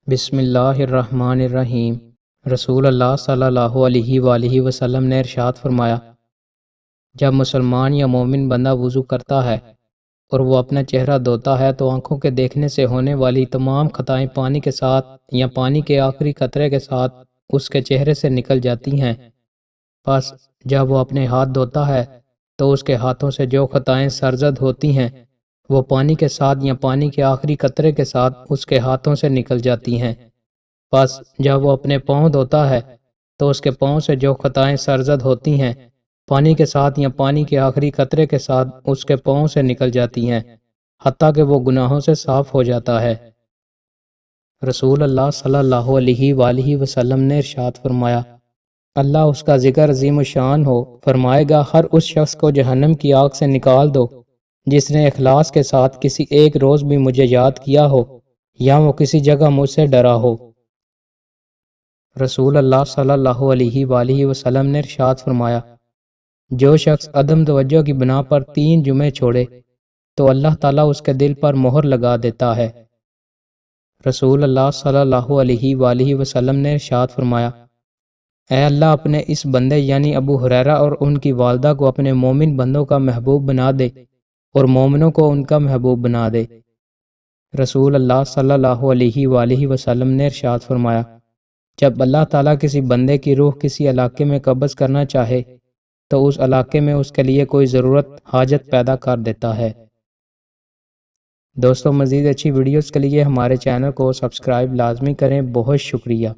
بسم اللہ الرحمن الرحیم۔ رسول اللہ صلی اللہ علیہ وآلہ وسلم نے ارشاد فرمایا، جب مسلمان یا مومن بندہ وضو کرتا ہے اور وہ اپنا چہرہ دھوتا ہے تو آنکھوں کے دیکھنے سے ہونے والی تمام خطائیں پانی کے ساتھ یا پانی کے آخری قطرے کے ساتھ اس کے چہرے سے نکل جاتی ہیں۔ پس جب وہ اپنے ہاتھ دھوتا ہے تو اس کے ہاتھوں سے جو خطائیں سرزد ہوتی ہیں وہ پانی کے ساتھ یا پانی کے آخری قطرے کے ساتھ اس کے ہاتھوں سے نکل جاتی ہیں۔ پس جب وہ اپنے پاؤں دھوتا ہے تو اس کے پاؤں سے جو خطائیں سرزد ہوتی ہیں پانی کے ساتھ یا پانی کے آخری قطرے کے ساتھ اس کے پاؤں سے نکل جاتی ہیں، حتیٰ کہ وہ گناہوں سے صاف ہو جاتا ہے۔ رسول اللہ صلی اللہ علیہ وآلہ وسلم نے ارشاد فرمایا، اللہ اس کا ذکر عظیم الشان ہو فرمائے گا، ہر اس شخص کو جہنم کی آگ سے نکال دو جس نے اخلاص کے ساتھ کسی ایک روز بھی مجھے یاد کیا ہو یا وہ کسی جگہ مجھ سے ڈرا ہو۔ رسول اللہ صلی اللہ علیہ وآلہ وسلم نے ارشاد فرمایا، جو شخص عدم توجہ کی بنا پر 3 جمعے چھوڑے تو اللہ تعالیٰ اس کے دل پر مہر لگا دیتا ہے۔ رسول اللہ صلی اللہ علیہ وآلہ وسلم نے ارشاد فرمایا، اے اللہ اپنے اس بندے یعنی ابو ہریرہ اور ان کی والدہ کو اپنے مومن بندوں کا محبوب بنا دے اور مومنوں کو ان کا محبوب بنا دے۔ رسول اللہ صلی اللہ علیہ وآلہ وسلم نے ارشاد فرمایا، جب اللہ تعالیٰ کسی بندے کی روح کسی علاقے میں قبض کرنا چاہے تو اس علاقے میں اس کے لیے کوئی ضرورت حاجت پیدا کر دیتا ہے۔ دوستو، مزید اچھی ویڈیوز کے لیے ہمارے چینل کو سبسکرائب لازمی کریں۔ بہت شکریہ۔